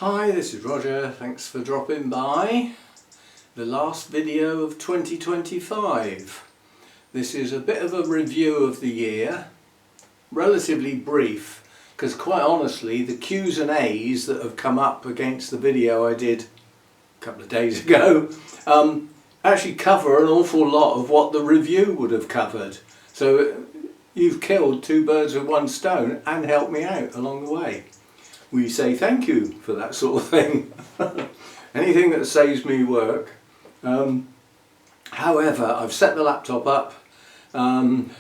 Hi, this is Roger. Thanks for dropping by. The last video of 2025. This is a bit of a review of the year, relatively brief, because quite honestly the Q's and A's that have come up against the video I did a couple of days ago actually cover an awful lot of what the review would have covered. So you've killed two birds with one stone and helped me out along the way. We say thank you for that sort of thing. Anything that saves me work. However, I've set the laptop up and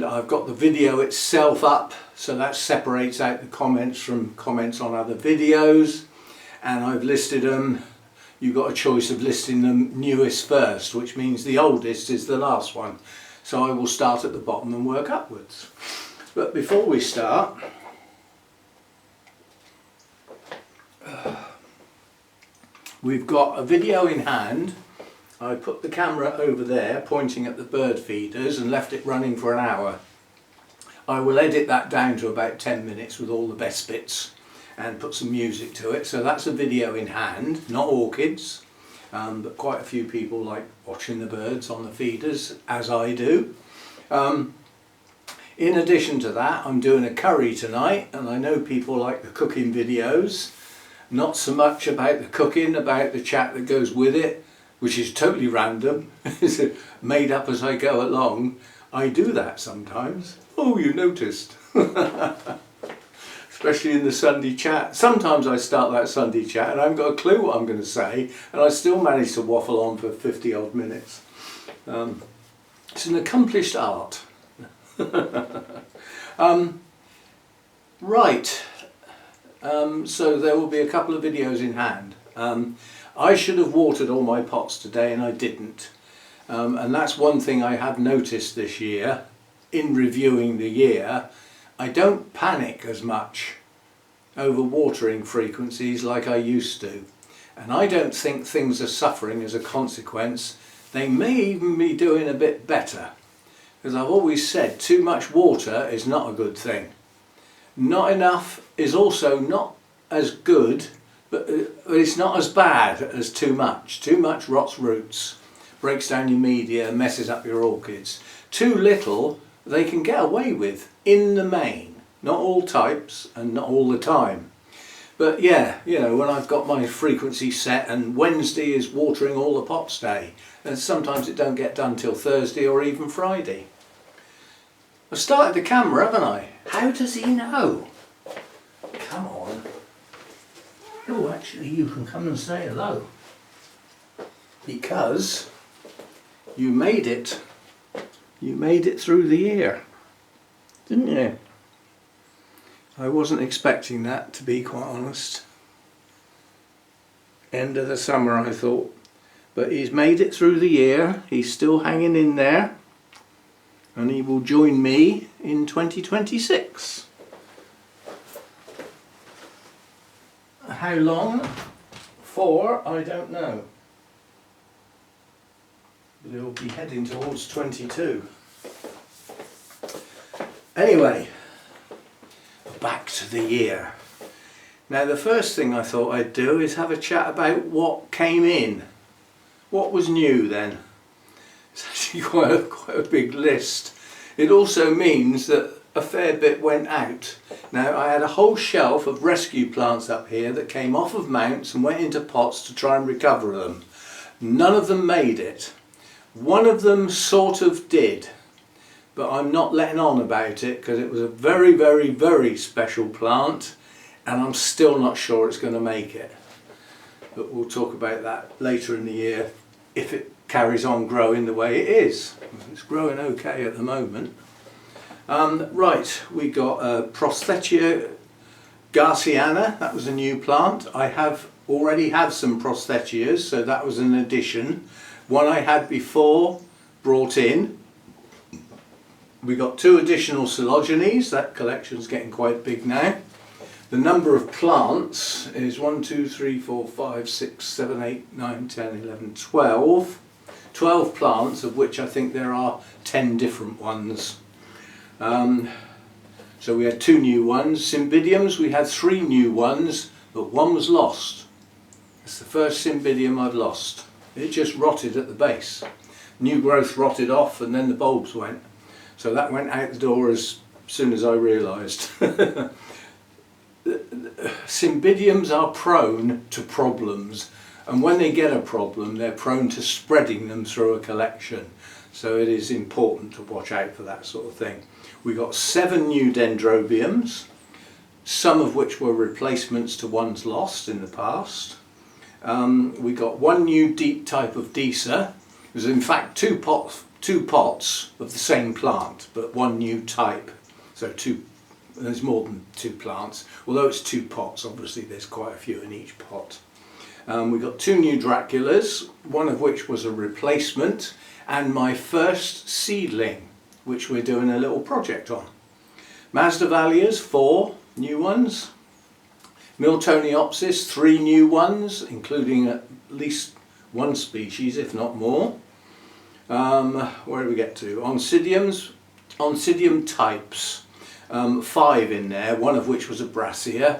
I've got the video itself up, so that separates out the comments from comments on other videos, and I've listed them. You've got a choice of listing them newest first, which means the oldest is the last one. So I will start at the bottom and work upwards. But before we start, we've got a video in hand. I put the camera over there pointing at the bird feeders and left it running for an hour. I will edit that down to about 10 minutes with all the best bits and put some music to it. So that's a video in hand, not orchids, but quite a few people like watching the birds on the feeders, as I do. In addition to that, I'm doing a curry tonight, and I know people like the cooking videos. Not so much about the cooking, about the chat that goes with it, which is totally random, made up as I go along. I do that sometimes. Oh, you noticed. Especially in the Sunday chat. Sometimes I start that Sunday chat and I haven't got a clue what I'm going to say, and I still manage to waffle on for 50 odd minutes. It's an accomplished art. Right. So there will be a couple of videos in hand. I should have watered all my pots today and I didn't. And that's one thing I have noticed this year in reviewing the year. I don't panic as much over watering frequencies like I used to. And I don't think things are suffering as a consequence. They may even be doing a bit better. Because I've always said too much water is not a good thing. Not enough is also not as good, but it's not as bad as too much. Too much rots roots, breaks down your media, messes up your orchids. Too little they can get away with in the main. Not all types and not all the time. But yeah, you know, when I've got my frequency set and Wednesday is watering all the pots day, and sometimes it don't get done till Thursday or even Friday. I've started the camera, haven't I? How does he know? Come on. Oh, actually you can come and say hello. Because you made it. You made it through the year, didn't you? I wasn't expecting that, to be quite honest. End of the summer, I thought. But he's made it through the year. He's still hanging in there. And he will join me in 2026. How long for, I don't know. But he'll be heading towards 22. Anyway, back to the year. Now the first thing I thought I'd do is have a chat about what came in. What was new then? It's actually quite a big list. It also means that a fair bit went out. Now I had a whole shelf of rescue plants up here that came off of mounts and went into pots to try and recover them. None of them made it. One of them sort of did, but I'm not letting on about it because it was a very, very, very special plant and I'm still not sure it's going to make it. But we'll talk about that later in the year if it carries on growing the way it is. It's growing okay at the moment. Right, we got Prosthetia Garciana. That was a new plant. I already have some Prosthetias, so that was an addition. One I had before, brought in. We got two additional Coelogenes. That collection's getting quite big now. The number of plants is 1, 2, 3, 4, 5, 6, 7, 8, 9, 10, 11, 12. 12 plants, of which I think there are 10 different ones. So we had two new ones. Cymbidiums, we had 3 new ones, but one was lost. It's the first Cymbidium I've lost. It just rotted at the base. New growth rotted off and then the bulbs went. So that went out the door as soon as I realised. Cymbidiums are prone to problems, and when they get a problem they're prone to spreading them through a collection. So it is important to watch out for that sort of thing. We got 7 new dendrobiums, some of which were replacements to ones lost in the past. We got 1 new deep type of Deesa. There's in fact two pots of the same plant, but 1 new type. So there's more than 2 plants. Although it's 2 pots, obviously there's quite a few in each pot. We got 2 new Draculas, one of which was a replacement, and my first seedling, which we're doing a little project on. Masdevallias, 4 new ones. Miltoniopsis, 3 new ones, including at least 1 species, if not more. Where do we get to? Oncidium types, 5 in there, one of which was a Brassia,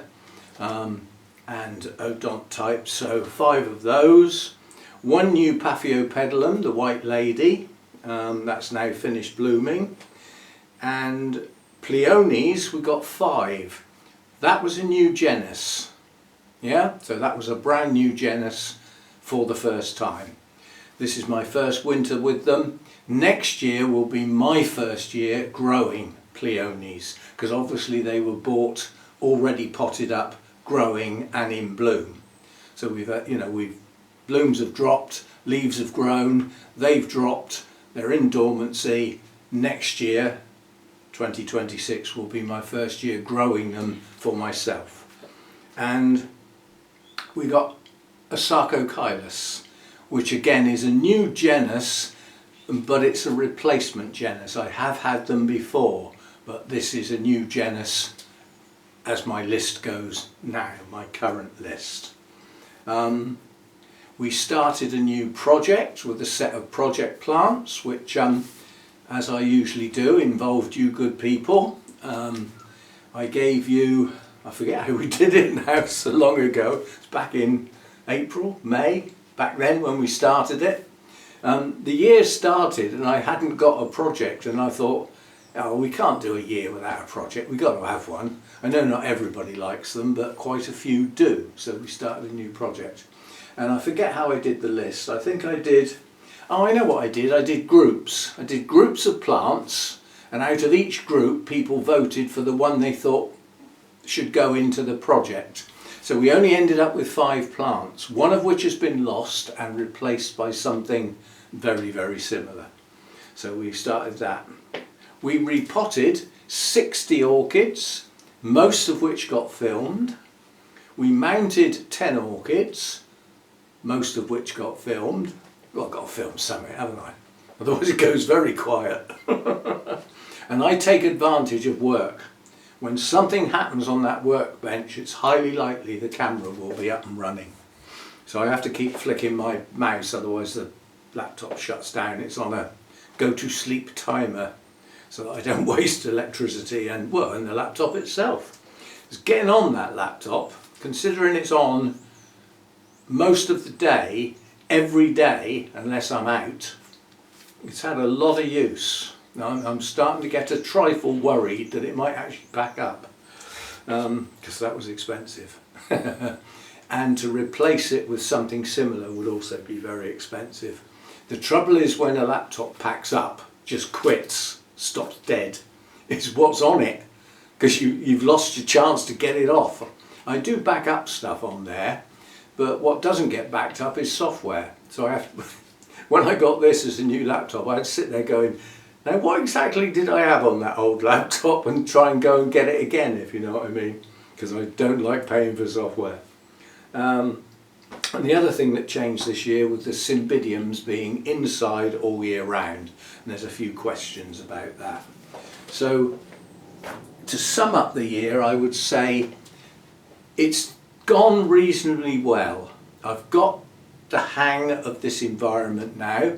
and Odont type, so 5 of those. 1 new Paphiopedilum, the White Lady, that's now finished blooming. And Pleones, we got 5. That was a new genus, yeah, so that was a brand new genus for the first time. This is my first winter with them. Next year will be my first year growing Pleones, because obviously they were bought already potted up, growing and in bloom. So we've blooms have dropped, leaves have grown, they've dropped, they're in dormancy. Next year, 2026, will be my first year growing them for myself. And we got a Sarcochilus, which again is a new genus, but it's a replacement genus. I have had them before, but this is a new genus as my list goes now, my current list. We started a new project with a set of project plants, which as I usually do, involved you good people. I gave you, I forget how we did it now, so long ago, it's back in April, May, back then when we started it. The year started and I hadn't got a project, and I thought, oh, we can't do a year without a project, we've got to have one. I know not everybody likes them, but quite a few do, so we started a new project. And I forget how I did the list. I think I did, oh, I know what I did groups. I did groups of plants, and out of each group people voted for the one they thought should go into the project. So we only ended up with 5 plants, one of which has been lost and replaced by something very, very similar. So we started that. We repotted 60 orchids, most of which got filmed. We mounted 10 orchids, most of which got filmed. Well, I've got to film something, haven't I? Otherwise it goes very quiet. And I take advantage of work. When something happens on that workbench, it's highly likely the camera will be up and running. So I have to keep flicking my mouse, otherwise the laptop shuts down. It's on a go to sleep timer, so that I don't waste electricity and the laptop itself. It's getting on that laptop, considering it's on most of the day, every day, unless I'm out. It's had a lot of use. Now I'm starting to get a trifle worried that it might actually pack up, because that was expensive. And to replace it with something similar would also be very expensive. The trouble is when a laptop packs up, just quits, stops dead, it's what's on it, because you've lost your chance to get it off. I do back up stuff on there, but what doesn't get backed up is software. So I have to, when I got this as a new laptop, I'd sit there going, now what exactly did I have on that old laptop, and try and go and get it again, if you know what I mean, because I don't like paying for software. And the other thing that changed this year was the Cymbidiums being inside all year round, and there's a few questions about that. So to sum up the year, I would say it's gone reasonably well. I've got the hang of this environment now.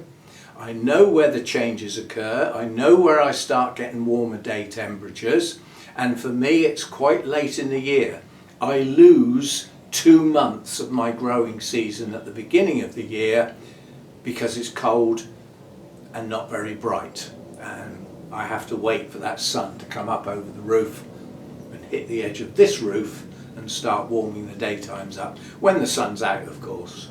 I know where the changes occur, I know where I start getting warmer day temperatures, and for me it's quite late in the year. I lose 2 months of my growing season at the beginning of the year because it's cold and not very bright, and I have to wait for that sun to come up over the roof and hit the edge of this roof and start warming the daytimes up, when the sun's out, of course.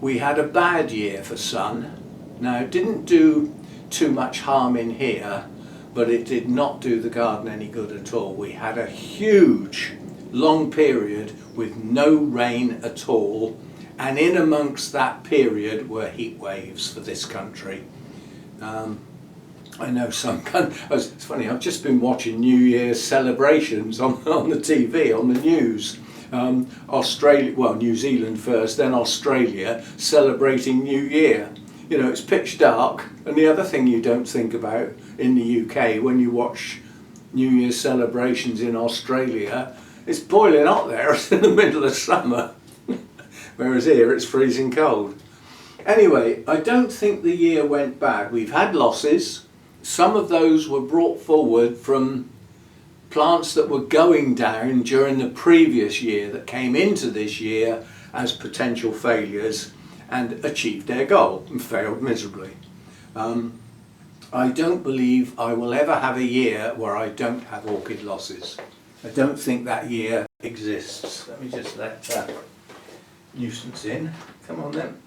We had a bad year for sun. Now, it didn't do too much harm in here, but it did not do the garden any good at all. We had a huge long period with no rain at all, and in amongst that period were heat waves for this country. I know it's funny, I've just been watching New Year's celebrations on the TV, on the news. Australia, well, New Zealand first, then Australia, celebrating New Year. You know, it's pitch dark, and the other thing you don't think about in the UK when you watch New Year's celebrations in Australia, it's boiling hot there. It's in the middle of summer, whereas here it's freezing cold. Anyway, I don't think the year went bad. We've had losses. Some of those were brought forward from plants that were going down during the previous year that came into this year as potential failures and achieved their goal and failed miserably. I don't believe I will ever have a year where I don't have orchid losses. I don't think that year exists. Let me just let nuisance in. Come on then.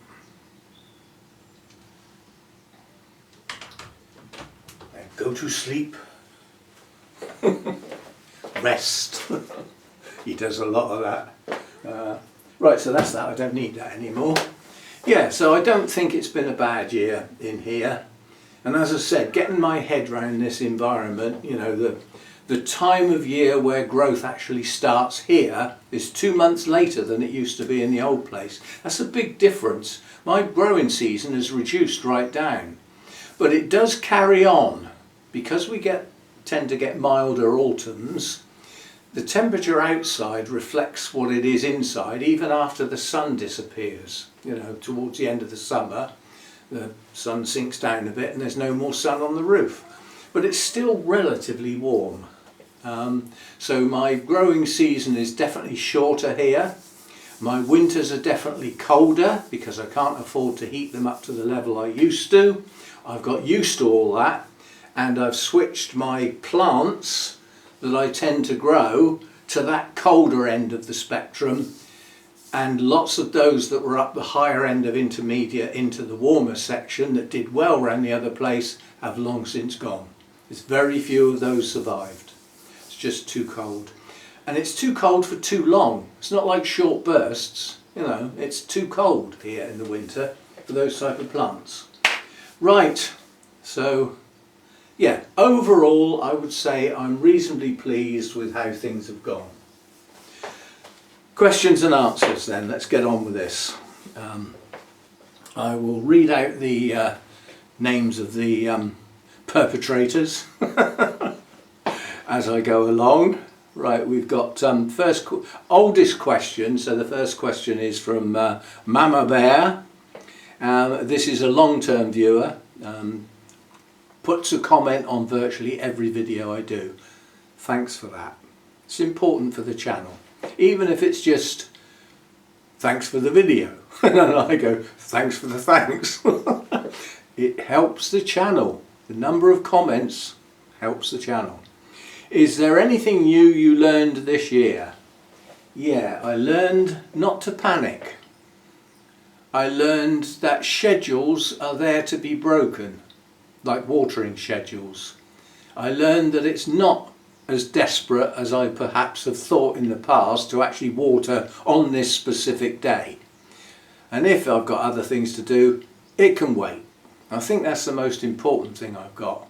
Go to sleep. Rest. He does a lot of that. Right, so that's that. I don't need that anymore. Yeah, so I don't think it's been a bad year in here. And as I said, getting my head around this environment, you know, the time of year where growth actually starts here is 2 months later than it used to be in the old place. That's a big difference. My growing season is reduced right down. But it does carry on. Because we tend to get milder autumns, the temperature outside reflects what it is inside even after the sun disappears. You know, towards the end of the summer, the sun sinks down a bit and there's no more sun on the roof. But it's still relatively warm. So my growing season is definitely shorter here. My winters are definitely colder because I can't afford to heat them up to the level I used to. I've got used to all that. And I've switched my plants that I tend to grow to that colder end of the spectrum, and lots of those that were up the higher end of intermediate into the warmer section that did well around the other place have long since gone. There's very few of those survived. It's just too cold. And it's too cold for too long. It's not like short bursts, you know, it's too cold here in the winter for those type of plants. Right, so yeah, overall I would say I'm reasonably pleased with how things have gone. Questions and answers then, let's get on with this. I will read out the names of the perpetrators as I go along. Right, we've got oldest question, so the first question is from Mama Bear. This is a long-term viewer. Puts a comment on virtually every video I do. Thanks for that. It's important for the channel. Even if it's just thanks for the video. And I go, thanks for the thanks. It helps the channel. The number of comments helps the channel. Is there anything new you learned this year? Yeah, I learned not to panic. I learned that schedules are there to be broken. Like watering schedules. I learned that it's not as desperate as I perhaps have thought in the past to actually water on this specific day. And if I've got other things to do, it can wait. I think that's the most important thing I've got.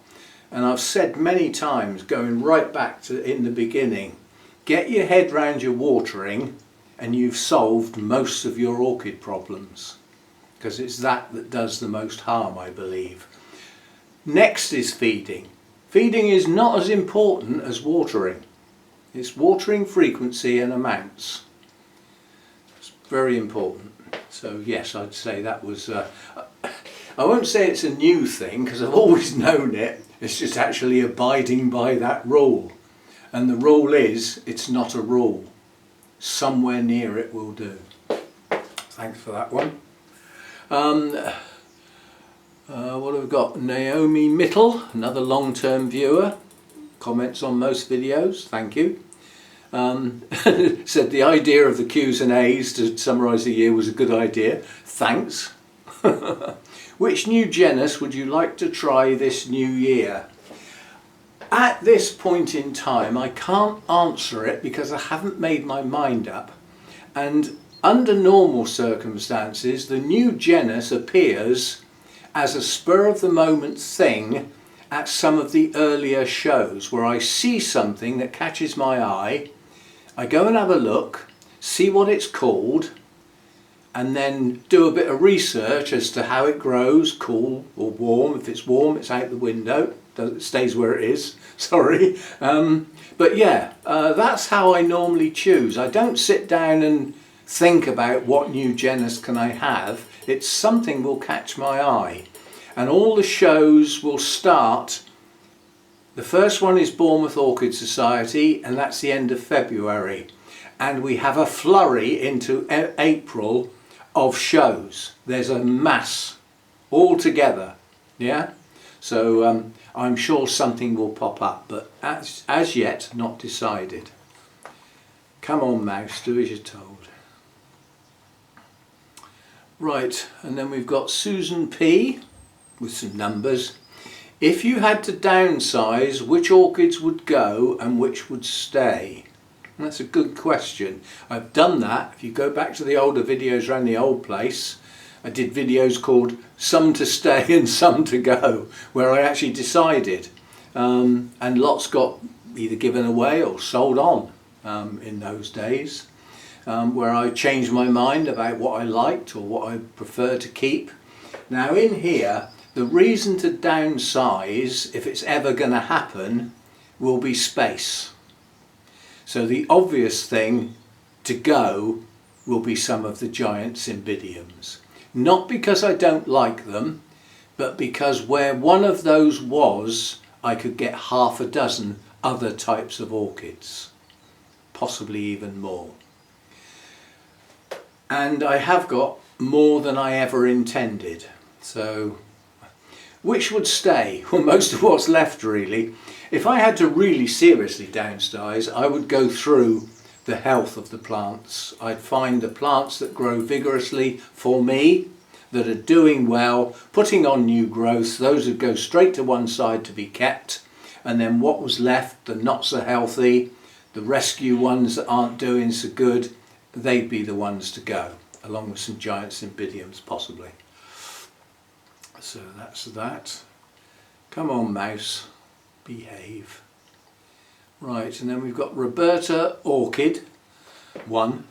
And I've said many times, going right back to in the beginning, get your head round your watering and you've solved most of your orchid problems. Because it's that does the most harm, I believe. Next is feeding. Feeding is not as important as watering. It's watering frequency and amounts. It's very important. So yes, I'd say that was, I won't say it's a new thing because I've always known it. It's just actually abiding by that rule. And the rule is, it's not a rule. somewhere near it will do. Thanks for that one. What have we got? Naomi Mittel, another long-term viewer, comments on most videos, thank you. Said the idea of the Q's and A's to summarise the year was a good idea. Thanks. Which new genus would you like to try this new year? At this point in time, I can't answer it because I haven't made my mind up. And under normal circumstances, the new genus appears as a spur-of-the-moment thing at some of the earlier shows where I see something that catches my eye, I go and have a look, see what it's called, and then do a bit of research as to how it grows, cool or warm. If it's warm, it's out the window, it stays where it is, sorry. But yeah, that's how I normally choose. I don't sit down and think about what new genus can I have. It's something will catch my eye. And all the shows will start. The first one is Bournemouth Orchid Society, and that's the end of February. And we have a flurry into April of shows. There's a mass all together, yeah? So I'm sure something will pop up, but as yet not decided. Come on, mouse, do as you're told. Right, and then we've got Susan P with some numbers. If you had to downsize, which orchids would go and which would stay? And that's a good question. I've done that. If you go back to the older videos around the old place, I did videos called Some to Stay and Some to Go, where I actually decided. And lots got either given away or sold on in those days. Where I changed my mind about what I liked or what I prefer to keep. Now in here, the reason to downsize, if it's ever going to happen, will be space. So the obvious thing to go will be some of the giant cymbidiums. Not because I don't like them, but because where one of those was, I could get half a dozen other types of orchids. Possibly even more. And I have got more than I ever intended. So, which would stay? Well, most of what's left really. If I had to really seriously downsize, I would go through the health of the plants. I'd find the plants that grow vigorously for me, that are doing well, putting on new growth. Those would go straight to one side to be kept. And then what was left, the not so healthy, the rescue ones that aren't doing so good, they'd be the ones to go, along with some giant cymbidiums possibly. So that's that. Come on, mouse, behave. Right, and then we've got Roberta Orchid, one.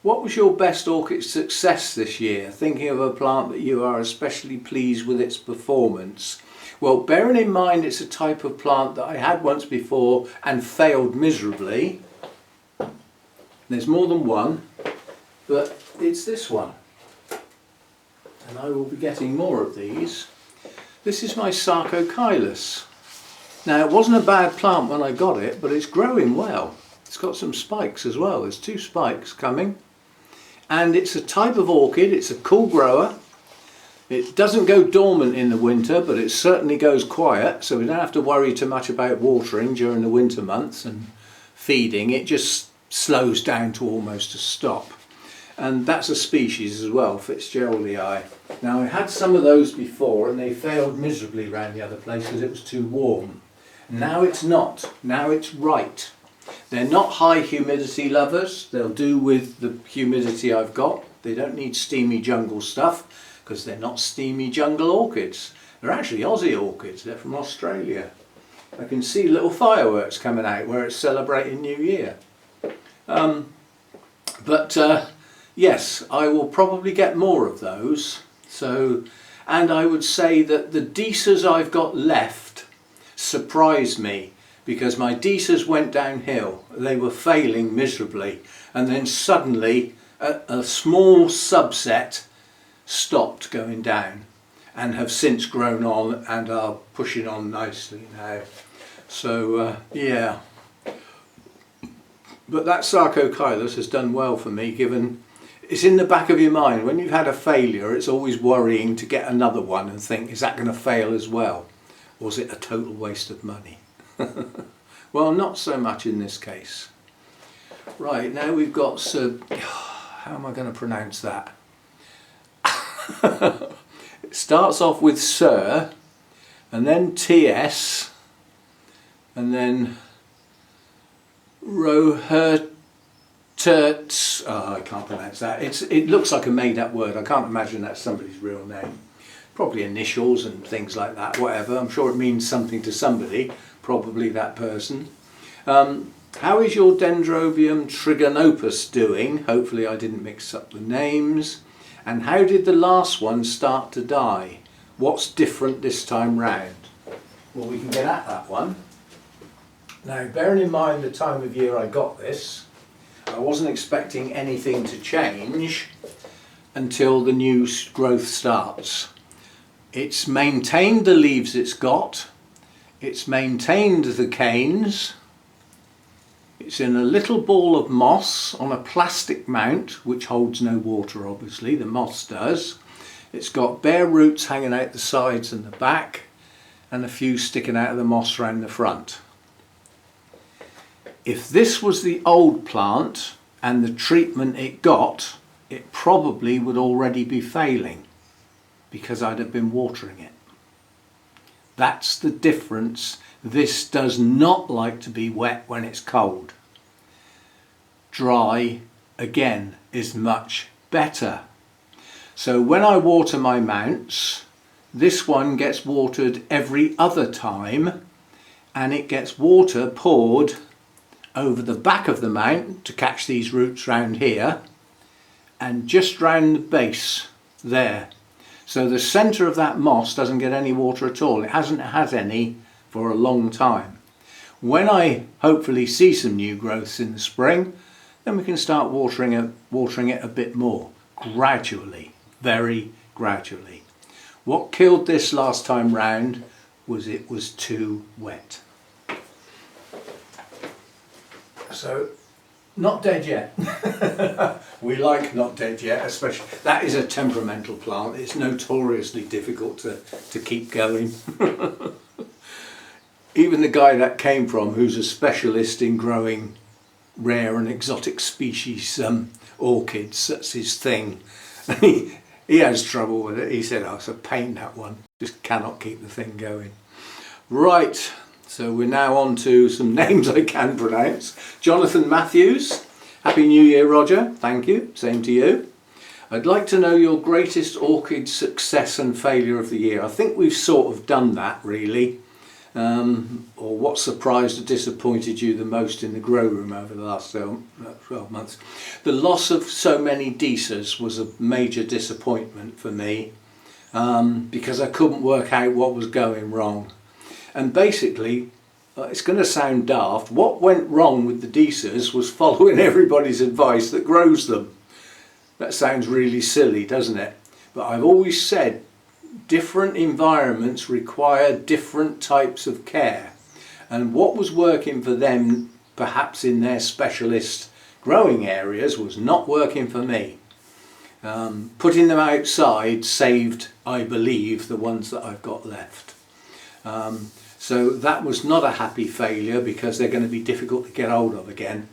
What was your best orchid success this year? Thinking of a plant that you are especially pleased with its performance. Well, bearing in mind it's a type of plant that I had once before and failed miserably. There's more than one, but it's this one. And I will be getting more of these. This is my Sarcochilus. Now, it wasn't a bad plant when I got it, but it's growing well. It's got some spikes as well. There's 2 spikes coming. And it's a type of orchid. It's a cool grower. It doesn't go dormant in the winter, but it certainly goes quiet. So we don't have to worry too much about watering during the winter months and feeding. It just slows down to almost a stop. And that's a species as well, Fitzgeraldii. Now I had some of those before and they failed miserably around the other place because it was too warm. Now it's not, now it's right. They're not high humidity lovers, they'll do with the humidity I've got. They don't need steamy jungle stuff because they're not steamy jungle orchids. They're actually Aussie orchids, they're from Australia. I can see little fireworks coming out where it's celebrating New Year. Yes, I will probably get more of those. So, and I would say that the Deesas I've got left surprised me because my Deesas went downhill. They were failing miserably, and then suddenly a small subset stopped going down and have since grown on and are pushing on nicely now. So yeah. But that Sarcochilus has done well for me, given it's in the back of your mind. When you've had a failure, it's always worrying to get another one and think, is that going to fail as well? Or is it a total waste of money? Well, not so much in this case. Right, now we've got, how am I going to pronounce that? It starts off with Sir, and then TS, and then Roherterts. Oh, I can't pronounce that. It looks like a made-up word. I can't imagine that's somebody's real name. Probably initials and things like that, whatever. I'm sure it means something to somebody, probably that person. How is your Dendrobium trigonopus doing? Hopefully I didn't mix up the names. And how did the last one start to die? What's different this time round? Well, we can get at that one. Now, bearing in mind the time of year I got this, I wasn't expecting anything to change until the new growth starts. It's maintained the leaves it's got, it's maintained the canes, it's in a little ball of moss on a plastic mount, which holds no water obviously, the moss does. It's got bare roots hanging out the sides and the back, and a few sticking out of the moss around the front. If this was the old plant and the treatment it got, it probably would already be failing because I'd have been watering it. That's the difference. This does not like to be wet when it's cold. Dry, again, is much better. So when I water my mounts, this one gets watered every other time, and it gets water poured over the back of the mount to catch these roots round here, and just round the base there. So the centre of that moss doesn't get any water at all. It hasn't had any for a long time. When I hopefully see some new growths in the spring, then we can start watering it a bit more, gradually, very gradually. What killed this last time round was it was too wet. So, not dead yet. We like not dead yet, especially. That is a temperamental plant. It's notoriously difficult to keep going. Even the guy that came from, who's a specialist in growing rare and exotic species orchids, that's his thing. He has trouble with it. He said, oh, it's a pain, that one. Just cannot keep the thing going. Right. So we're now on to some names I can pronounce. Jonathan Matthews. Happy New Year, Roger. Thank you. Same to you. I'd like to know your greatest orchid success and failure of the year. I think we've sort of done that, really. Or what surprised or disappointed you the most in the grow room over the last 12 months. The loss of so many Deisas was a major disappointment for me, because I couldn't work out what was going wrong. And basically, it's going to sound daft, what went wrong with the Deisas was following everybody's advice that grows them. That sounds really silly, doesn't it? But I've always said different environments require different types of care. And what was working for them, perhaps in their specialist growing areas, was not working for me. Putting them outside saved, I believe, the ones that I've got left. So that was not a happy failure, because they're going to be difficult to get hold of again.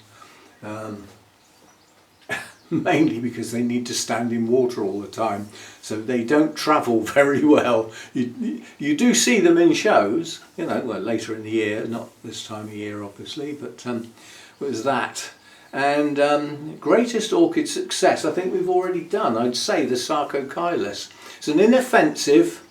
Mainly because they need to stand in water all the time, so they don't travel very well. You do see them in shows, you know, well, later in the year, not this time of year obviously, but it was that. And greatest orchid success, I think we've already done. I'd say the Sarcochilus. It's an inoffensive,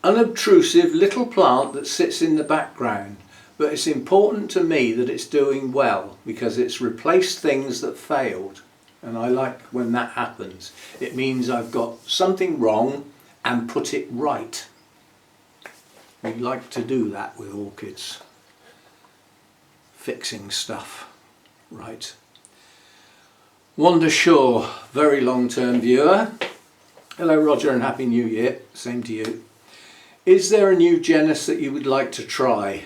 unobtrusive little plant that sits in the background, but it's important to me that it's doing well, because it's replaced things that failed, and I like when that happens. It means I've got something wrong and put it right. We like to do that with orchids, fixing stuff right. Wanda Shaw, very long-term viewer. Hello Roger, and Happy New Year, same to you. Is there a new genus that you would like to try?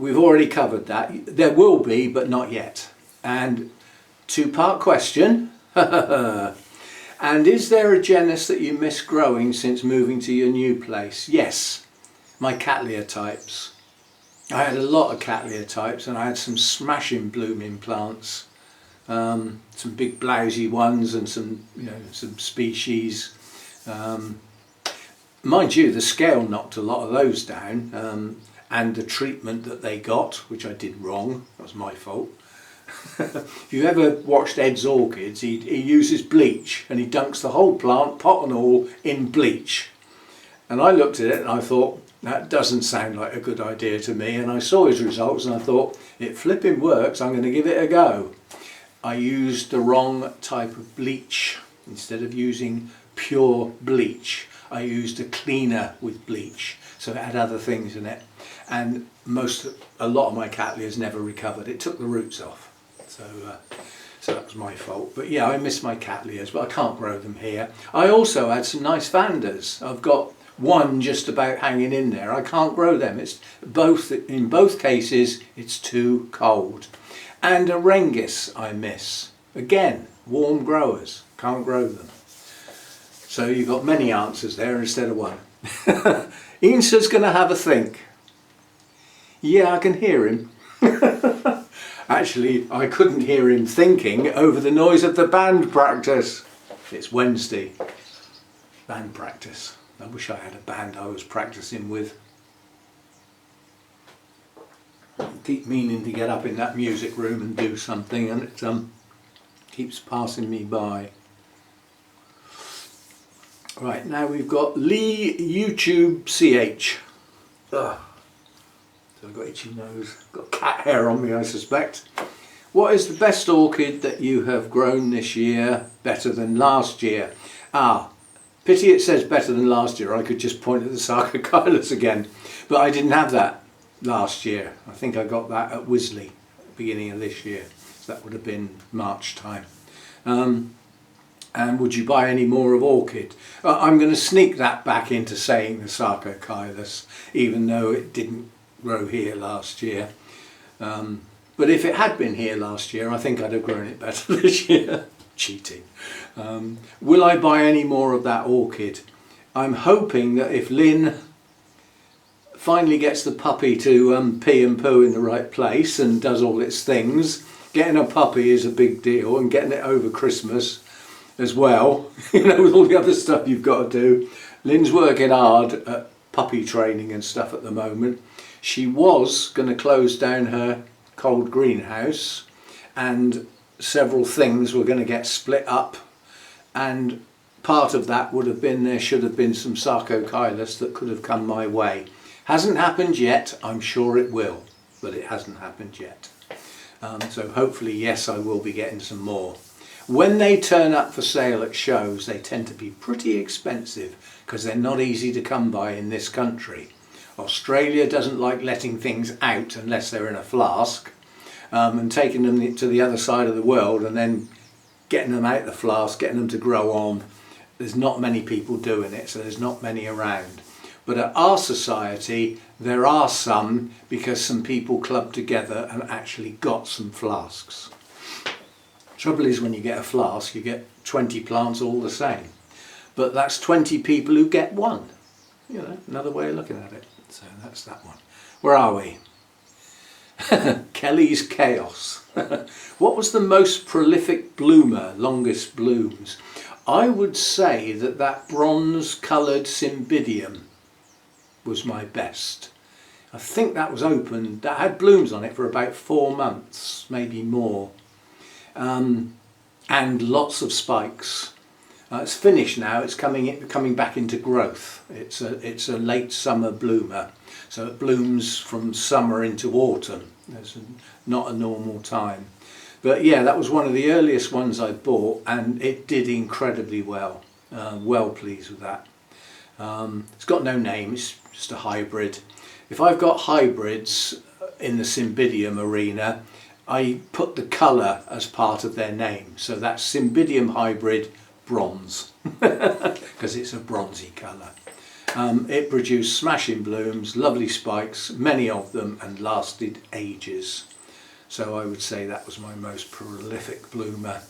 we've already covered that. There will be, but not yet. And two-part question. And is there a genus that you miss growing since moving to your new place? Yes, my Cattleya types. I had a lot of Cattleya types, and I had some smashing blooming plants. Some big blousy ones and some, some species. Mind you, the scale knocked a lot of those down, and the treatment that they got, which I did wrong, that was my fault. If you ever watched Ed's Orchids, he uses bleach, and he dunks the whole plant, pot and all, in bleach. And I looked at it and I thought, that doesn't sound like a good idea to me, and I saw his results and I thought, it flipping works, I'm going to give it a go. I used the wrong type of bleach. Instead of using pure bleach, I used a cleaner with bleach, so it had other things in it, and a lot of my Cattleyas never recovered. It took the roots off, so that was my fault. But yeah, I miss my Cattleyas, but I can't grow them here. I also had some nice Vandas. I've got one just about hanging in there. I can't grow them. In both cases it's too cold. And Arengis I miss. Again, warm growers, can't grow them. So you've got many answers there instead of one. Insa's going to have a think. Yeah, I can hear him. Actually, I couldn't hear him thinking over the noise of the band practice. It's Wednesday. Band practice. I wish I had a band I was practicing with. I keep meaning to get up in that music room and do something, and it keeps passing me by. Right, now we've got Lee YouTube CH. Ugh. So I've got itchy nose, got cat hair on me, I suspect. What is the best orchid that you have grown this year better than last year? Pity it says better than last year. I could just point at the Sarcochilas again, but I didn't have that last year. I think I got that at Wisley at the beginning of this year, so that would have been March time. And would you buy any more of Orchid? I'm going to sneak that back into saying the Sarcochilas, even though it didn't grow here last year. But if it had been here last year, I think I'd have grown it better this year. Cheating. Will I buy any more of that orchid? I'm hoping that if Lynn finally gets the puppy to pee and poo in the right place and does all its things, getting a puppy is a big deal, and getting it over Christmas as well, with all the other stuff you've got to do. Lynn's working hard at puppy training and stuff at the moment. She was going to close down her cold greenhouse, and several things were going to get split up, and part of that would have been there should have been some Sarcochilas that could have come my way. Hasn't happened yet. I'm sure it will, but it hasn't happened yet. So hopefully, yes, I will be getting some more. When they turn up for sale at shows, they tend to be pretty expensive because they're not easy to come by in this country. Australia doesn't like letting things out unless they're in a flask, and taking them to the other side of the world and then getting them out the flask, getting them to grow on. There's not many people doing it, so there's not many around. But at our society, there are some, because some people clubbed together and actually got some flasks. Trouble is, when you get a flask, you get 20 plants all the same. But that's 20 people who get one. Another way of looking at it. So that's that one. Where are we? Kelly's Chaos. What was the most prolific bloomer, longest blooms? I would say that bronze coloured Cymbidium was my best. I think that was open, that had blooms on it for about 4 months, maybe more. And lots of spikes. It's finished now, it's coming back into growth. It's a late summer bloomer, so it blooms from summer into autumn. It's not a normal time. But yeah, that was one of the earliest ones I bought, and it did incredibly well. Well pleased with that. It's got no name, it's just a hybrid. If I've got hybrids in the Cymbidium arena, I put the colour as part of their name. So that's Cymbidium hybrid bronze, because it's a bronzy colour. It produced smashing blooms, lovely spikes, many of them, and lasted ages. So I would say that was my most prolific bloomer.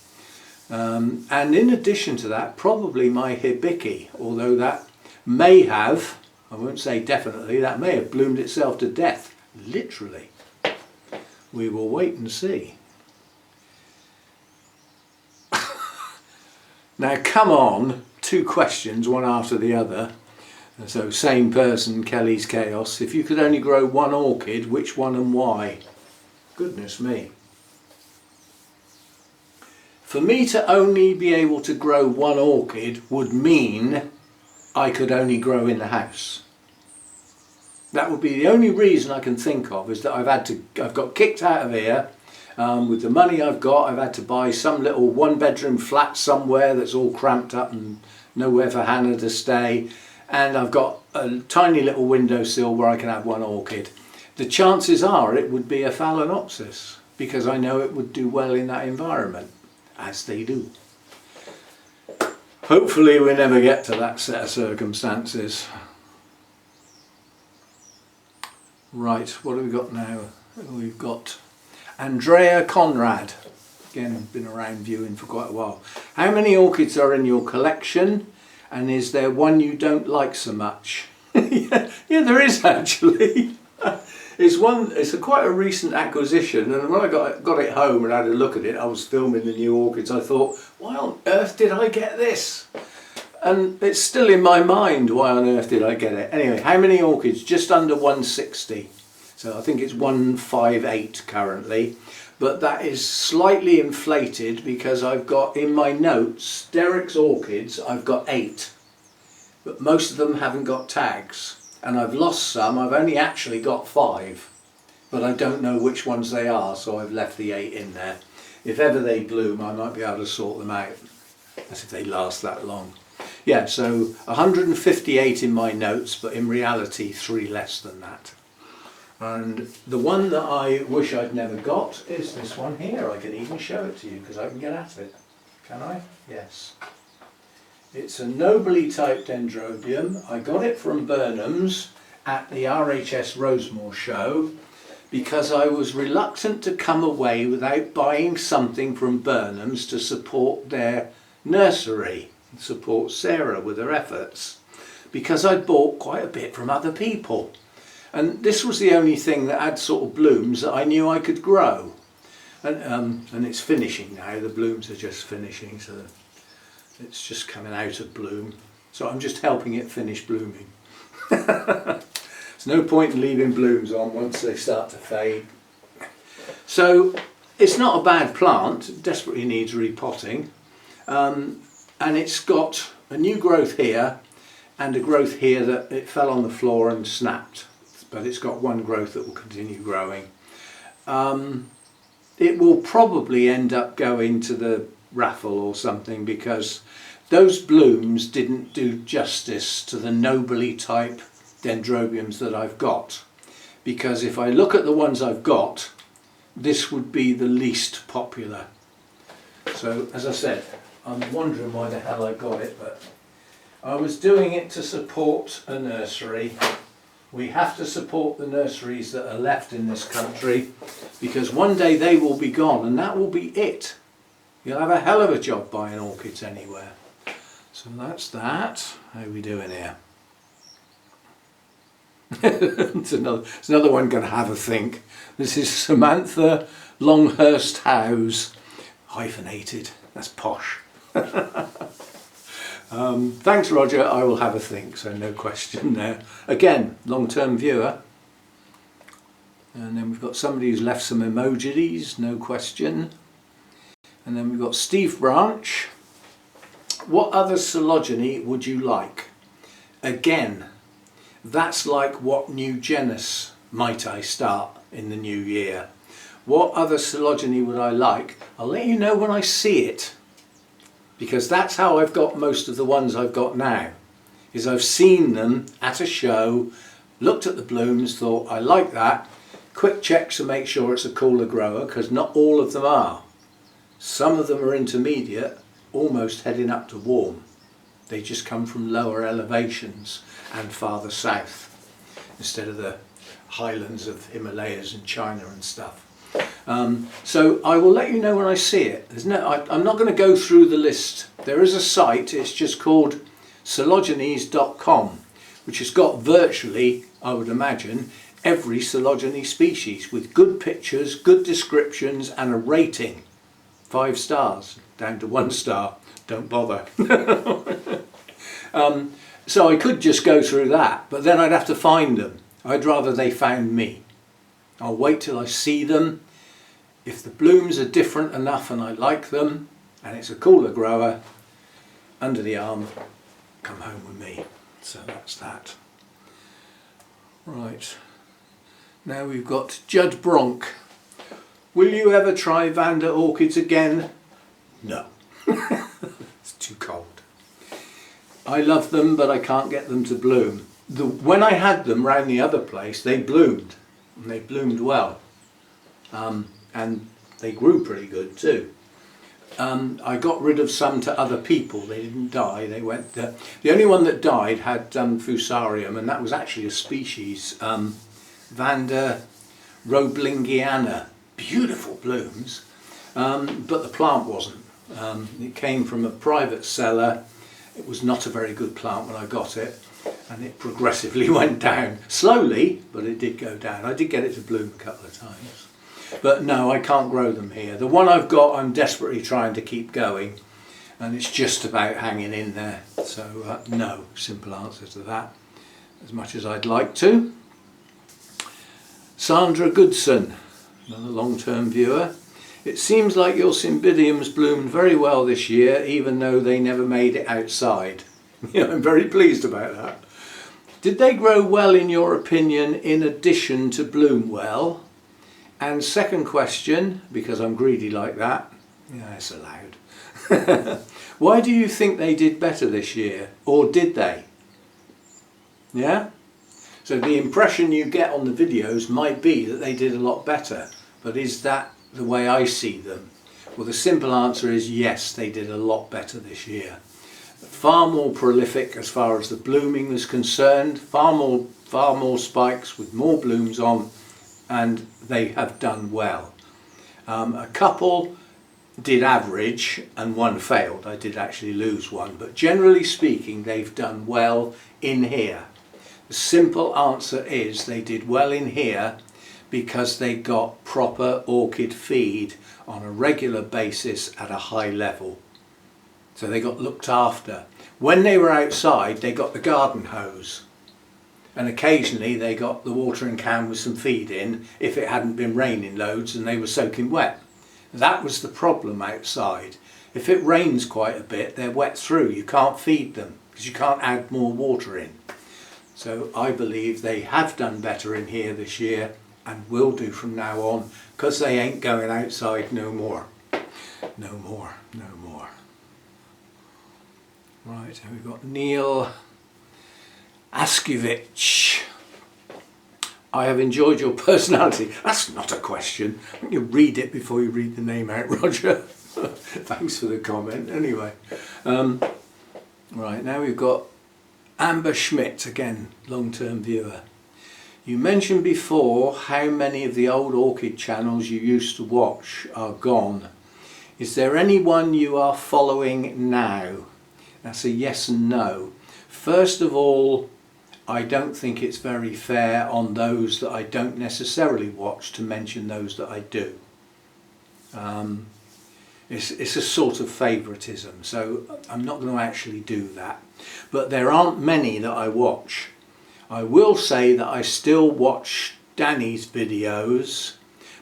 And in addition to that, probably my hibiki, although that may have, I won't say definitely, that may have bloomed itself to death, literally. We will wait and see. Now come on, 2 questions, one after the other. So same person, Kelly's Chaos. If you could only grow one orchid, which one and why? Goodness me. For me to only be able to grow one orchid would mean I could only grow in the house. That would be the only reason I can think of, is that I've got kicked out of here. With the money I've got, I've had to buy some little 1-bedroom flat somewhere that's all cramped up and nowhere for Hannah to stay. And I've got a tiny little windowsill where I can have one orchid. The chances are it would be a Phalaenopsis, because I know it would do well in that environment, as they do. Hopefully we never get to that set of circumstances. Right, what have we got now? We've got Andrea Conrad. Again, been around viewing for quite a while. How many orchids are in your collection? And is there one you don't like so much? Yeah, there is actually. It's quite a recent acquisition, and when I got it home and had a look at it, I was filming the new orchids, I thought, why on earth did I get this? And it's still in my mind, why on earth did I get it? Anyway, how many orchids? Just under 160. So I think it's 158 currently. But that is slightly inflated because I've got in my notes, Derek's orchids, I've got 8. But most of them haven't got tags. And I've lost some, I've only actually got 5. But I don't know which ones they are, so I've left the 8 in there. If ever they bloom, I might be able to sort them out. As if they last that long. Yeah, so 158 in my notes, but in reality 3 less than that. And the one that I wish I'd never got is this one here. I can even show it to you because I can get at it. Can I? Yes. It's a nobly type dendrobium. I got it from Burnham's at the RHS Rosemore show because I was reluctant to come away without buying something from Burnham's to support their nursery, support Sarah with her efforts, because I'd bought quite a bit from other people. And this was the only thing that had sort of blooms that I knew I could grow. And it's finishing now, the blooms are just finishing, so it's just coming out of bloom. So I'm just helping it finish blooming. There's no point in leaving blooms on once they start to fade. So it's not a bad plant, it desperately needs repotting. And it's got a new growth here and a growth here that it fell on the floor and snapped. But it's got one growth that will continue growing. It will probably end up going to the raffle or something because those blooms didn't do justice to the nobly type dendrobiums that I've got. Because if I look at the ones I've got, this would be the least popular. So as I said, I'm wondering why the hell I got it, but I was doing it to support a nursery. We have to support the nurseries that are left in this country because one day they will be gone and that will be it. You'll have a hell of a job buying orchids anywhere. So that's that. How are we doing here? It's another one going to have a think. This is Samantha Longhurst House. Hyphenated. That's posh. Thanks Roger, I will have a think, so no question there. Again, long-term viewer. And then we've got somebody who's left some emojis, no question. And then we've got Steve Branch. What other coelogeny would you like? Again, that's like what new genus might I start in the new year. What other coelogeny would I like? I'll let you know when I see it. Because that's how I've got most of the ones I've got now. Is I've seen them at a show, looked at the blooms, thought I like that. Quick checks to make sure it's a cooler grower because not all of them are. Some of them are intermediate, almost heading up to warm. They just come from lower elevations and farther south instead of the highlands of Himalayas and China and stuff. So I will let you know when I see it. I'm not going to go through the list. There is a site, it's just called coelogenes.com, which has got virtually, I would imagine, every coelogene species with good pictures, good descriptions and a rating. 5 stars, down to 1 star, don't bother. So I could just go through that, but then I'd have to find them. I'd rather they found me. I'll wait till I see them. If the blooms are different enough and I like them, and it's a cooler grower, under the arm, come home with me. So that's that. Right, now we've got Judd Bronk. Will you ever try Vanda orchids again? No. It's too cold. I love them, but I can't get them to bloom. When I had them round the other place, they bloomed, and they bloomed well. And they grew pretty good too. I got rid of some to other people. They didn't die. They went. The only one that died had Fusarium, and that was actually a species, Vanda roblingiana. Beautiful blooms, but the plant wasn't. It came from a private seller. It was not a very good plant when I got it, and it progressively went down. Slowly, but it did go down. I did get it to bloom a couple of times. But no, I can't grow them here. The one I've got, I'm desperately trying to keep going, and it's just about hanging in there. So no, simple answer to that, as much as I'd like to. Sandra Goodson, another long-term viewer. It seems like your cymbidiums bloomed very well this year, even though they never made it outside. Yeah, I'm very pleased about that. Did they grow well in your opinion in addition to bloom well? And second question, because I'm greedy like that, yeah, it's allowed. Why do you think they did better this year? Or did they? Yeah? So the impression you get on the videos might be that they did a lot better, but is that the way I see them? Well, the simple answer is yes, they did a lot better this year. Far more prolific as far as the blooming was concerned, far more spikes with more blooms on, and they have done well. A couple did average and one failed. I did actually lose one, but generally speaking they've done well in here. The simple answer is they did well in here because they got proper orchid feed on a regular basis at a high level. So they got looked after. When they were outside they got the garden hose, and occasionally they got the watering can with some feed in if it hadn't been raining loads and they were soaking wet. That was the problem outside. If it rains quite a bit, they're wet through. You can't feed them because you can't add more water in. So I believe they have done better in here this year and will do from now on, because they ain't going outside no more. No more, no more. Right, and we've got Neil Askevich. I have enjoyed your personality. That's not a question. You read it before you read the name out, Roger. Thanks for the comment. Anyway, right, now we've got Amber Schmidt, again, long-term viewer. You mentioned before how many of the old orchid channels you used to watch are gone. Is there anyone you are following now? That's a yes and no. First of all, I don't think it's very fair on those that I don't necessarily watch to mention those that I do. It's a sort of favouritism, so I'm not going to actually do that. But there aren't many that I watch. I will say that I still watch Danny's videos,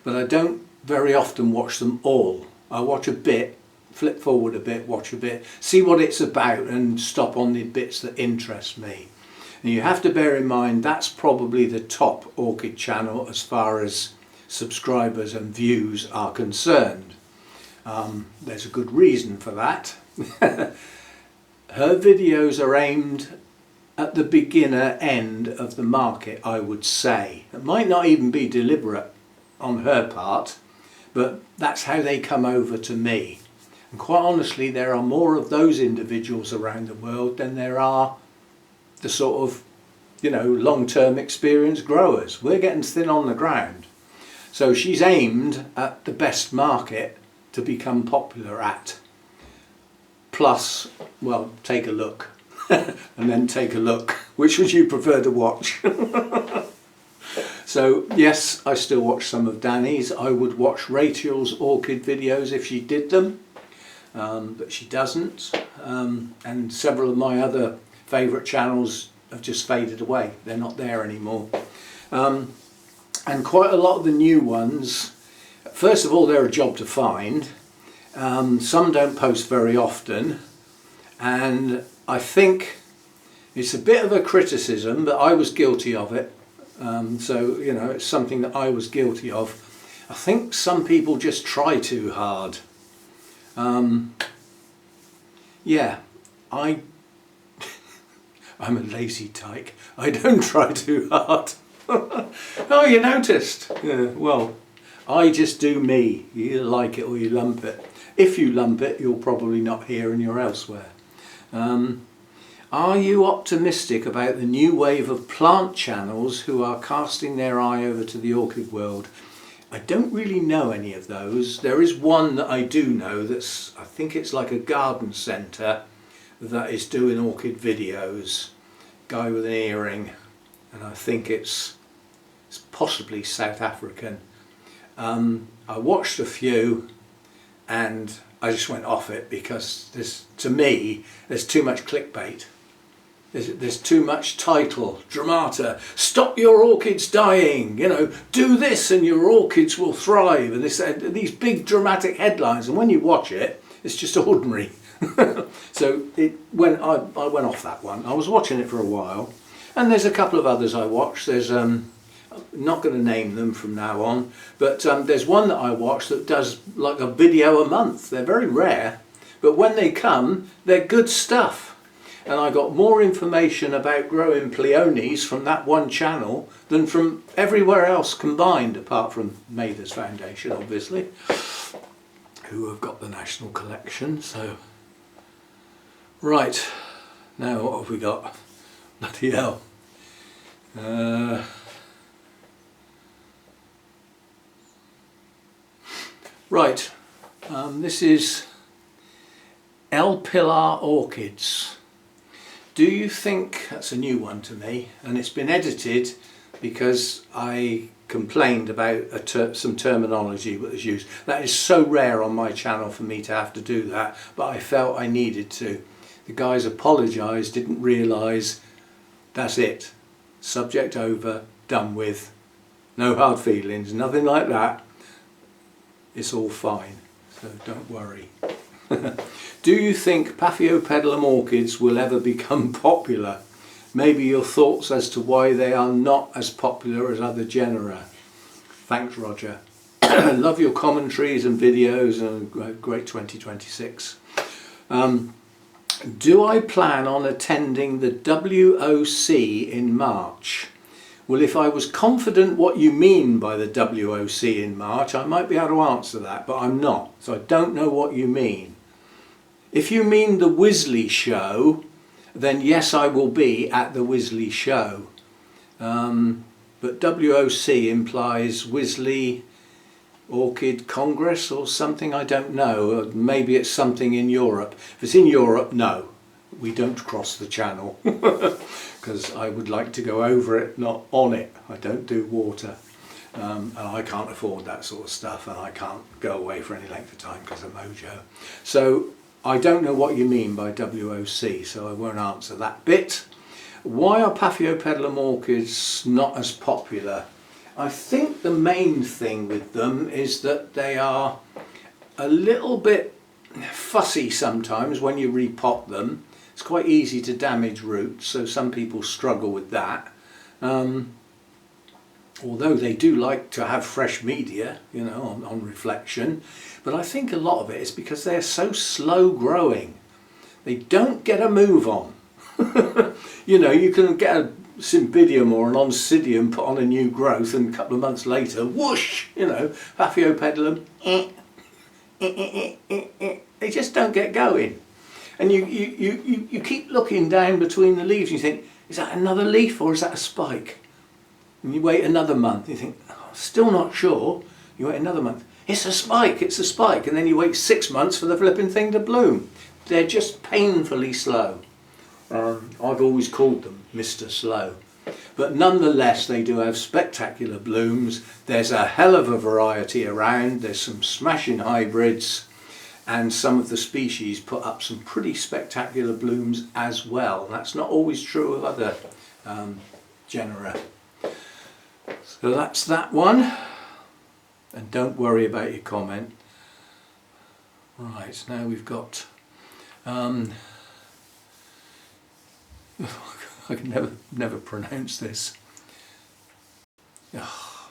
but I don't very often watch them all. I watch a bit, flip forward a bit, watch a bit, see what it's about and stop on the bits that interest me. And you have to bear in mind that's probably the top orchid channel as far as subscribers and views are concerned. There's a good reason for that. Her videos are aimed at the beginner end of the market, I would say. It might not even be deliberate on her part, but that's how they come over to me. And quite honestly, there are more of those individuals around the world than there are the sort of, you know, long-term experienced growers. We're getting thin on the ground. So she's aimed at the best market to become popular at. Plus, well, take a look. And then take a look. Which would you prefer to watch? So yes, I still watch some of Danny's. I would watch Rachel's orchid videos if she did them, but she doesn't. And several of my other favourite channels have just faded away. They're not there anymore. And quite a lot of the new ones, first of all, they're a job to find. Some don't post very often, and I think it's a bit of a criticism, but I was guilty of it. So, you know, it's something that I was guilty of. I think some people just try too hard. Yeah, I'm a lazy tyke. I don't try too hard. Oh, you noticed? Yeah, well, I just do me. You like it or you lump it. If you lump it, you're probably not here and you're elsewhere. Are you optimistic about the new wave of plant channels who are casting their eye over to the orchid world? I don't really know any of those. There is one that I do know that's, I think it's like a garden centre that is doing orchid videos. Guy with an earring, and I think it's possibly South African. I watched a few and I just went off it because to me there's too much clickbait. There's too much title, dramata, stop your orchids dying, you know, do this and your orchids will thrive, and these big dramatic headlines, and when you watch it, it's just ordinary. So I went off that one. I was watching it for a while, and there's a couple of others I watched. There's I'm not going to name them from now on, but there's one that I watch that does like a video a month. They're very rare, but when they come, they're good stuff. And I got more information about growing peonies from that one channel than from everywhere else combined, apart from Mather's Foundation, obviously, who have got the national collection. So, right, now what have we got? Bloody hell. Right, this is El Pilar Orchids. Do you think, that's a new one to me, and it's been edited because I complained about some terminology that was used. That is so rare on my channel for me to have to do that, but I felt I needed to. The guys apologised, didn't realise, that's it. Subject over, done with. No hard feelings, nothing like that. It's all fine, so don't worry. Do you think Paphiopedilum orchids will ever become popular? Maybe your thoughts as to why they are not as popular as other genera. Thanks, Roger. Love your commentaries and videos, and great 2026. Do I plan on attending the WOC in March? Well, if I was confident what you mean by the WOC in March, I might be able to answer that, but I'm not, so I don't know what you mean. If you mean the Wisley show, then yes, I will be at the Wisley show. But WOC implies Wisley Orchid Congress or something, I don't know. Maybe it's something in Europe. If it's in Europe, no, we don't cross the channel because I would like to go over it, not on it. I don't do water. And I can't afford that sort of stuff, and I can't go away for any length of time because of mojo. So I don't know what you mean by WOC, so I won't answer that bit. Why are Paphiopedilum orchids not as popular? I think the main thing with them is that they are a little bit fussy sometimes when you repot them. It's quite easy to damage roots, so some people struggle with that. Although they do like to have fresh media, you know, on reflection. But I think a lot of it is because they're so slow growing. They don't get a move on. You know, you can get a Cymbidium or an Oncidium put on a new growth and a couple of months later, whoosh, you know, Paphiopedilum, they just don't get going. And you keep looking down between the leaves and you think, is that another leaf or is that a spike? And you wait another month, you think, oh, still not sure. You wait another month, it's a spike, it's a spike. And then you wait 6 months for the flipping thing to bloom. They're just painfully slow. I've always called them Mr. Slow. But nonetheless, they do have spectacular blooms. There's a hell of a variety around. There's some smashing hybrids, and some of the species put up some pretty spectacular blooms as well. That's not always true of other genera. So that's that one. And don't worry about your comment. Right, now we've got I can never pronounce this. Oh.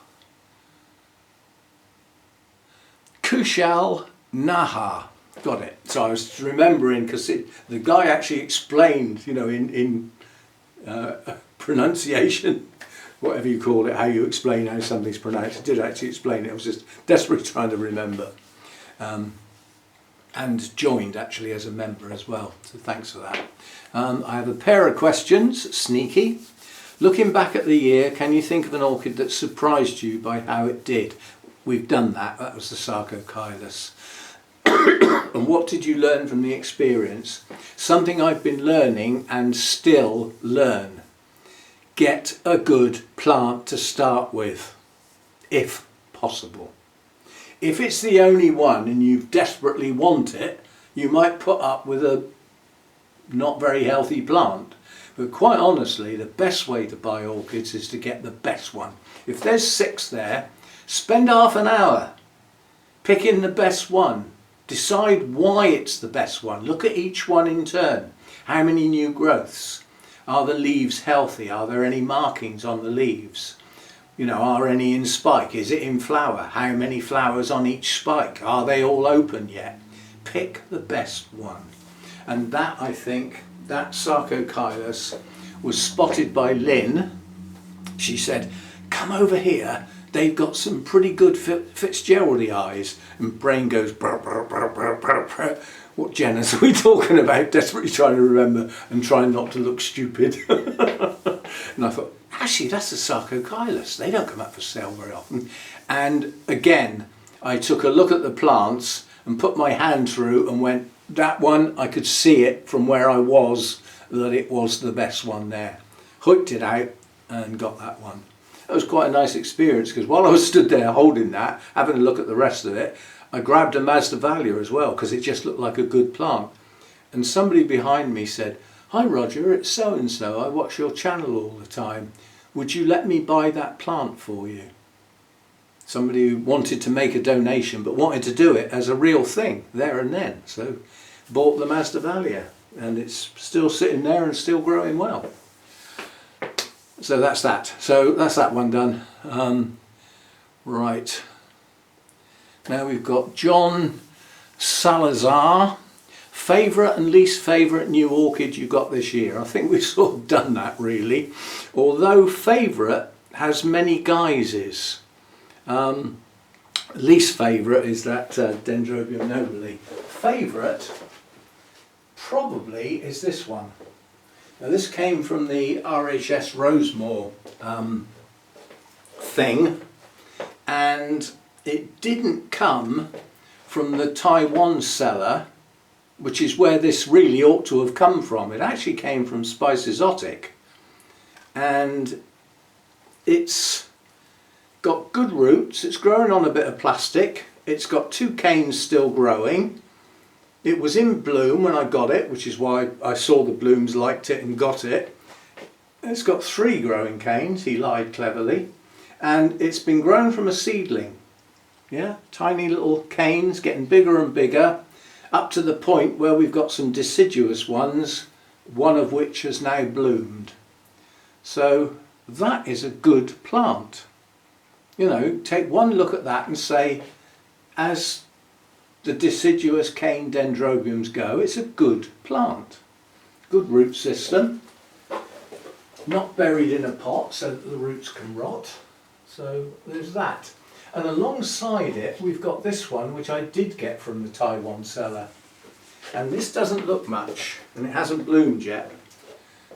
Kushal Naha. Got it. So I was remembering because the guy actually explained, you know, in pronunciation, whatever you call it, how you explain how something's pronounced. He did actually explain it. I was just desperately trying to remember. And joined actually as a member as well, so thanks for that. I have a pair of questions, sneaky. Looking back at the year, can you think of an orchid that surprised you by how it did? We've done that, that was the Sarcochilus. And what did you learn from the experience? Something I've been learning and still learn. Get a good plant to start with, if possible. If it's the only one and you desperately want it, you might put up with a not very healthy plant. But quite honestly, the best way to buy orchids is to get the best one. If there's 6 there, spend half an hour picking the best one. Decide why it's the best one. Look at each one in turn. How many new growths? Are the leaves healthy? Are there any markings on the leaves? You know, are any in spike? Is it in flower? How many flowers on each spike? Are they all open yet? Pick the best one. And that, I think, that Sarcochilus was spotted by Lynn. She said, come over here. They've got some pretty good Fitzgeraldy eyes. And brain goes, brr, brr, brr, brr, brr, brr. What genus are we talking about? Desperately trying to remember and trying not to look stupid. And I thought, actually, that's the Sarcochilus. They don't come up for sale very often. And again, I took a look at the plants and put my hand through and went, that one, I could see it from where I was, that it was the best one there. Hooked it out and got that one. It was quite a nice experience because while I was stood there holding that, having a look at the rest of it, I grabbed a Masdevallia as well because it just looked like a good plant. And somebody behind me said, hi Roger, it's so-and-so, I watch your channel all the time. Would you let me buy that plant for you? Somebody who wanted to make a donation but wanted to do it as a real thing there and then. So bought the Masdevallia and it's still sitting there and still growing well. So that's that. So that's that one done. Right. Now we've got John Salazar. Favourite and least favourite new orchid you got this year? I think we've sort of done that really. Although favourite has many guises. Least favourite is that Dendrobium nobile. Favourite probably is this one. Now this came from the RHS Rosemore thing, and it didn't come from the Taiwan cellar, which is where this really ought to have come from. It actually came from Spice Exotic, and it's got good roots. It's growing on a bit of plastic. It's got 2 canes still growing. It was in bloom when I got it, which is why I saw the blooms, liked it and got it. It's got 3 growing canes, he lied cleverly, and it's been grown from a seedling. Yeah, tiny little canes getting bigger and bigger, up to the point where we've got some deciduous ones, one of which has now bloomed. So that is a good plant. You know, take one look at that and say, as the deciduous cane dendrobiums go, it's a good plant. Good root system. Not buried in a pot so that the roots can rot. So there's that. And alongside it we've got this one, which I did get from the Taiwan seller. And this doesn't look much, and it hasn't bloomed yet.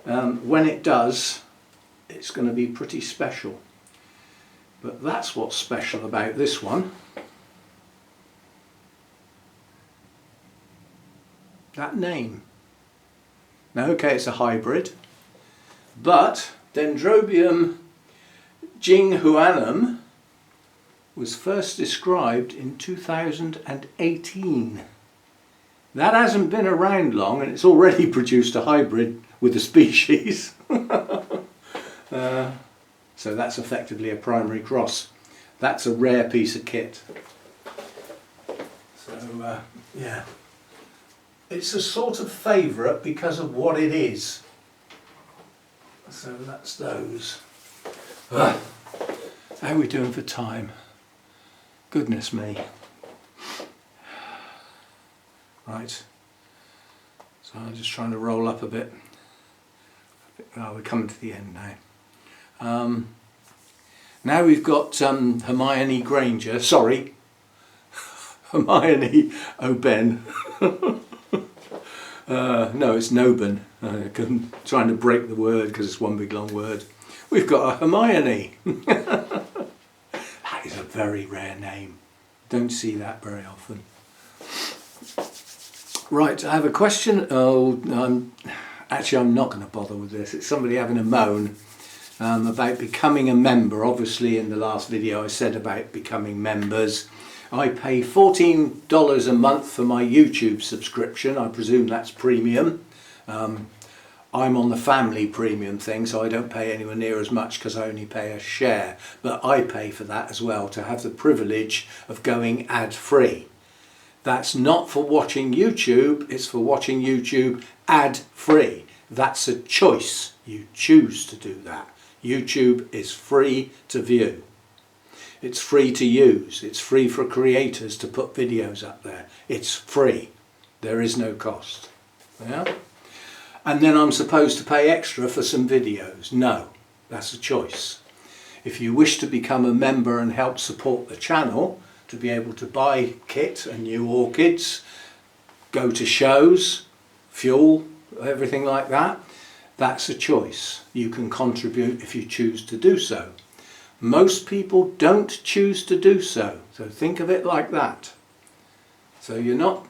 When it does, it's going to be pretty special. But that's what's special about this one. That name. Now, okay, it's a hybrid, but Dendrobium jinghuanum was first described in 2018. That hasn't been around long, and it's already produced a hybrid with the species. So that's effectively a primary cross. That's a rare piece of kit. So yeah, it's a sort of favourite because of what it is. So that's those. How are we doing for time? Goodness me. Right, so I'm just trying to roll up a bit. Oh, we're coming to the end now. Now we've got Hermione Granger, sorry, Hermione Oben. No, it's Noben. I'm trying to break the word because it's one big long word. We've got a Hermione. That is a very rare name. Don't see that very often. Right, I have a question. Actually, I'm not going to bother with this. It's somebody having a moan about becoming a member. Obviously, in the last video I said about becoming members. I pay $14 a month for my YouTube subscription. I presume that's premium. I'm on the family premium thing, so I don't pay anywhere near as much because I only pay a share. But I pay for that as well, to have the privilege of going ad-free. That's not for watching YouTube, it's for watching YouTube ad-free. That's a choice. You choose to do that. YouTube is free to view. It's free to use. It's free for creators to put videos up there. It's free. There is no cost. Yeah? And then I'm supposed to pay extra for some videos. No, that's a choice. If you wish to become a member and help support the channel, to be able to buy kit and new orchids, go to shows, fuel, everything like that, that's a choice. You can contribute if you choose to do so. Most people don't choose to do so, so think of it like that. So you're not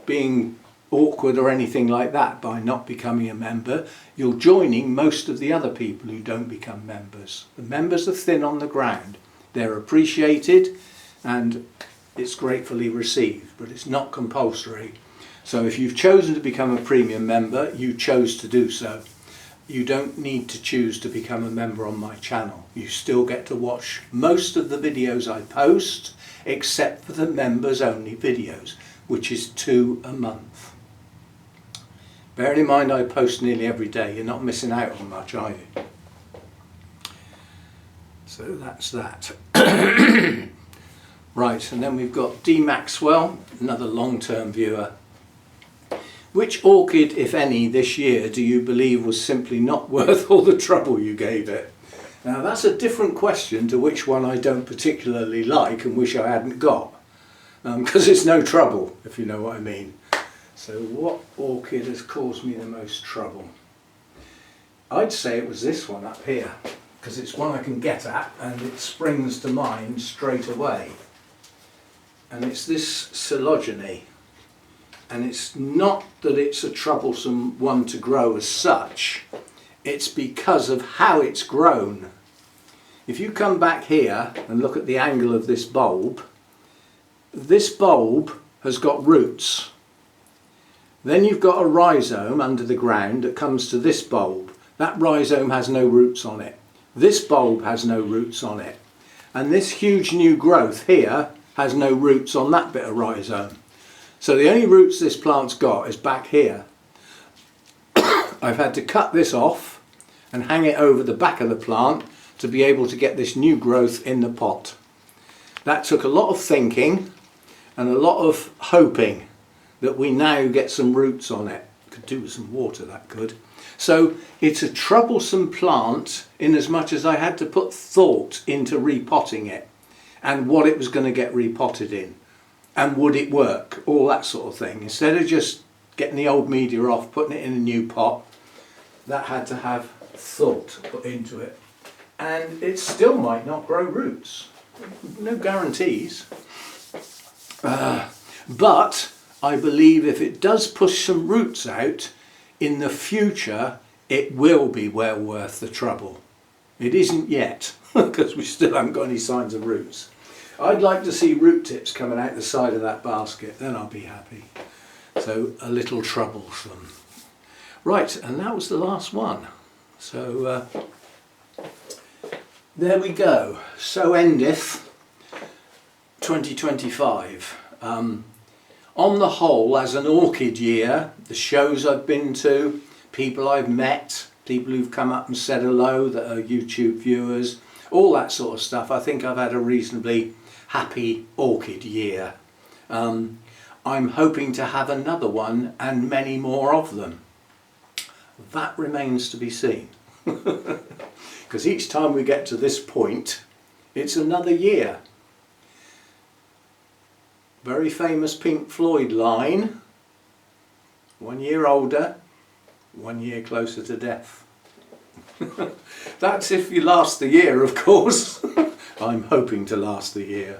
being awkward or anything like that by not becoming a member. You're joining most of the other people who don't become members. The members are thin on the ground. They're appreciated and it's gratefully received, but it's not compulsory. So if you've chosen to become a premium member, you chose to do so. You don't need to choose to become a member on my channel. You still get to watch most of the videos I post, except for the members only videos, which is 2 a month. Bear in mind I post nearly every day. You're not missing out on much, are you? So that's that. Right, and then we've got D. Maxwell, another long-term viewer. Which orchid, if any, this year do you believe was simply not worth all the trouble you gave it? Now that's a different question to which one I don't particularly like and wish I hadn't got. Because it's no trouble, if you know what I mean. So what orchid has caused me the most trouble? I'd say it was this one up here, because it's one I can get at and it springs to mind straight away. And it's this Coelogene. And it's not that it's a troublesome one to grow as such, it's because of how it's grown. If you come back here and look at the angle of this bulb has got roots. Then you've got a rhizome under the ground that comes to this bulb. That rhizome has no roots on it. This bulb has no roots on it. And this huge new growth here has no roots on that bit of rhizome. So the only roots this plant's got is back here. I've had to cut this off and hang it over the back of the plant to be able to get this new growth in the pot. That took a lot of thinking and a lot of hoping that we now get some roots on it. Could do with some water, that could. So it's a troublesome plant in as much as I had to put thought into repotting it. and what it was going to get repotted in, and would it work, all that sort of thing. Instead of just getting the old media off, putting it in a new pot, that had to have thought put into it. And it still might not grow roots, no guarantees. But I believe if it does push some roots out in the future, it will be well worth the trouble. It isn't yet, because we still haven't got any signs of roots. I'd like to see root tips coming out the side of that basket, then I'll be happy. So a little troublesome. Right, and that was the last one. So there we go. So endeth 2025. On the whole, as an orchid year, the shows I've been to, people I've met, people who've come up and said hello that are YouTube viewers, all that sort of stuff, I think I've had a reasonably happy orchid year. I'm hoping to have another one and many more of them. That remains to be seen. Because each time we get to this point, it's another year. Very famous Pink Floyd line, 1 year older, 1 year closer to death. That's if you last the year, of course. I'm hoping to last the year.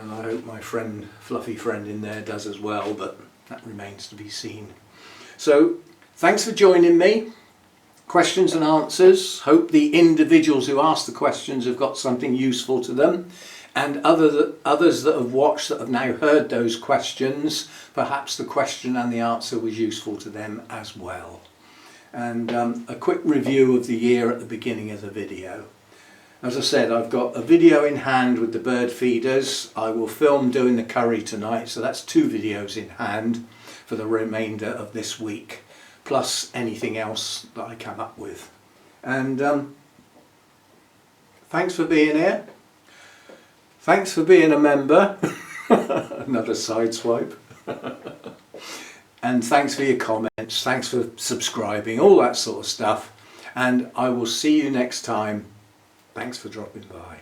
And I hope my friend, fluffy friend in there does as well, but that remains to be seen. So, thanks for joining me. Questions and answers. Hope the individuals who asked the questions have got something useful to them. And others that have watched that have now heard those questions, perhaps the question and the answer was useful to them as well. And a quick review of the year at the beginning of the video. As I said, I've got a video in hand with the bird feeders. I will film doing the curry tonight, so that's 2 videos in hand for the remainder of this week, plus anything else that I come up with. And thanks for being here. Thanks for being a member. Another side swipe. And thanks for your comments, thanks for subscribing, all that sort of stuff. And I will see you next time. Thanks for dropping by.